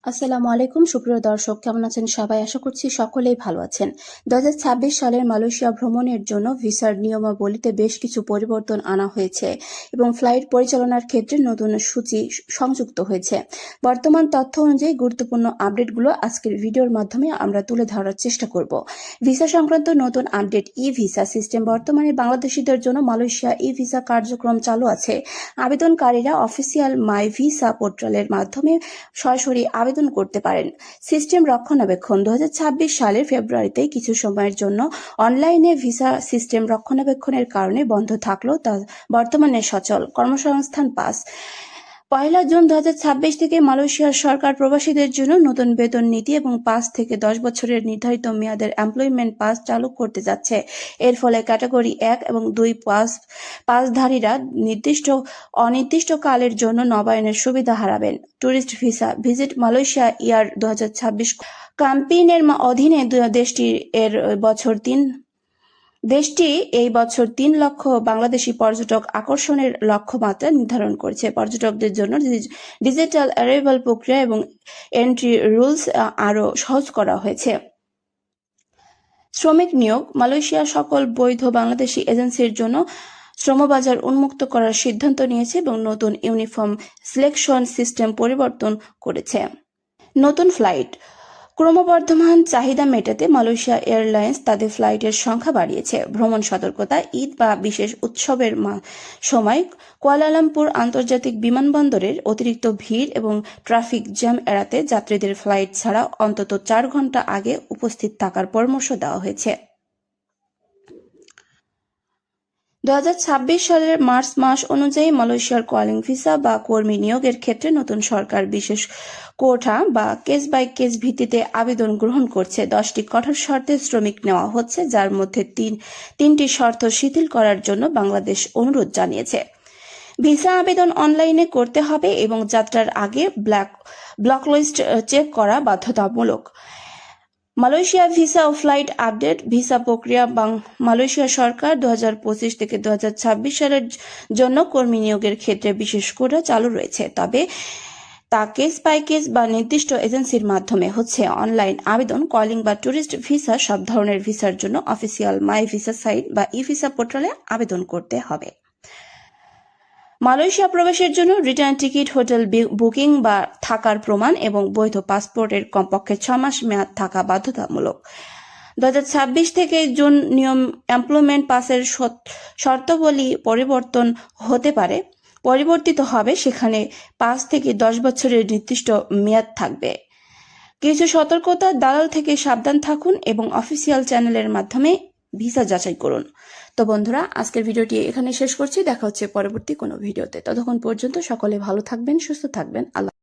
আসসালামু আলাইকুম সুপ্রিয় দর্শক, কেমন আছেন সবাই? আশা করছি সকলেই ভালো আছেন। 2026 সালের মালয়েশিয়া ভ্রমণের জন্য ভিসার নিয়মাবলীতে বেশ কিছু পরিবর্তন আনা হয়েছে এবং ফ্লাইট পরিচালনার ক্ষেত্রে নতুন সূচি সংযুক্ত হয়েছে। বর্তমান তথ্য অনুযায়ী গুরুত্বপূর্ণ আপডেটগুলো আজকের ভিডিওর মাধ্যমে আমরা তুলে ধরার চেষ্টা করব। ভিসা সংক্রান্ত নতুন আপডেট। ই ভিসা সিস্টেম। বর্তমানে বাংলাদেশিদের জন্য মালয়েশিয়া ই ভিসা কার্যক্রম চালু আছে। আবেদনকারীরা অফিসিয়াল মাই ভিসা পোর্টালের মাধ্যমে সরাসরি আবেদন করতে পারেন। সিস্টেম রক্ষণাবেক্ষণ। 2026 সালের ফেব্রুয়ারিতে কিছু সময়ের জন্য অনলাইনে ভিসা সিস্টেম রক্ষণাবেক্ষণের কারণে বন্ধ থাকলেও তা বর্তমানে সচল। কর্মসংস্থান পাস। 1 জুন 2026 থেকে মালয়েশিয়ার সরকার প্রবাসীদের জন্য নতুন বেতন নীতি এবং 5 থেকে 10 বছরের নির্ধারিত মেয়াদের এমপ্লয়মেন্ট পাস চালু করতে যাচ্ছে। এর ফলে ক্যাটাগরি 1 এবং 2 পাসধারীরা অনির্দিষ্টকালের জন্য নবায়নের সুবিধা হারাবেন। Tourist visa. ভিজিট মালয়েশিয়া ইয়ার 2026 ক্যাম্পেইনের অধীনে দেশটি এই বছর 3 লক্ষ বাংলাদেশি পর্যটক আকর্ষণের লক্ষ্যমাত্রা নির্ধারণ করেছে। পর্যটকদের জন্য ডিজিটাল অ্যারাইভাল প্রক্রিয়া এবং এন্ট্রি রুলস আরও সহজ করা হয়েছে। শ্রমিক নিয়োগ। মালয়েশিয়া সকল বৈধ বাংলাদেশি এজেন্সির জন্য শ্রমবাজার উন্মুক্ত করার সিদ্ধান্ত নিয়েছে এবং নতুন ইউনিফর্ম সিলেকশন সিস্টেম পরিবর্তন করেছে। নতুন ফ্লাইট। ক্রমবর্ধমান চাহিদা মেটাতে মালয়েশিয়া এয়ারলাইন্স তাদের ফ্লাইটের সংখ্যা বাড়িয়েছে। ভ্রমণ সতর্কতা। ঈদ বা বিশেষ উৎসবের সময় কুয়ালালামপুর আন্তর্জাতিক বিমানবন্দরের অতিরিক্ত ভিড় এবং ট্রাফিক জ্যাম এড়াতে যাত্রীদের ফ্লাইট ছাড়া অন্তত 4 ঘন্টা আগে উপস্থিত থাকার পরামর্শ দেওয়া হয়েছে। 2026 সালের মার্চ মাস অনুযায়ী মালয়েশিয়ার কলিং ভিসা বা কর্মী নিয়োগের ক্ষেত্রে নতুন সরকার বিশেষ কোটা বা কেস বাই কেস ভিত্তিতে আবেদন গ্রহণ করছে। 10টি কঠোর শর্তে শ্রমিক নেওয়া হচ্ছে, যার মধ্যে তিনটি শর্ত শিথিল করার জন্য বাংলাদেশ অনুরোধ জানিয়েছে। ভিসা আবেদন অনলাইনে করতে হবে এবং যাত্রার আগে ব্লকলিস্ট চেক করা বাধ্যতামূলক। মালয়েশিয়া ভিসা ও ফ্লাইট আপডেট। ভিসা প্রক্রিয়া। মালয়েশিয়া সরকার 2025 থেকে 2026 সালের জন্য কর্মী নিয়োগের ক্ষেত্রে বিশেষ কোটা চালু রয়েছে, তবে তা কেস বাই কেস বা নির্দিষ্ট এজেন্সির মাধ্যমে হচ্ছে। অনলাইন আবেদন। কলিং বা ট্যুরিস্ট ভিসা সব ধরনের ভিসার জন্য অফিসিয়াল মাই ভিসা সাইট বা ই ভিসা পোর্টালে আবেদন করতে হবে। মালয়েশিয়া প্রবেশের জন্য রিটার্ন টিকিট, হোটেল বুকিং বা থাকার প্রমাণ এবং বৈধ পাসপোর্টের কমপক্ষে 6 মাস মেয়াদ থাকা বাধ্যতামূলক। 2026 থেকে জুন নিয়ম এমপ্লয়মেন্ট পাসের শর্তাবলী পরিবর্তিত হবে, সেখানে 5 থেকে 10 বছরের নির্দিষ্ট মেয়াদ থাকবে। কিছু সতর্কতা। দালাল থেকে সাবধান থাকুন এবং অফিসিয়াল চ্যানেলের মাধ্যমে ভিসা যাচাই করুন। তো বন্ধুরা, আজকের ভিডিওটি এখানে শেষ করছি। দেখা হচ্ছে পরবর্তী কোনো ভিডিওতে। ততক্ষণ পর্যন্ত সকলে ভালো থাকবেন, সুস্থ থাকবেন। আল্লাহ।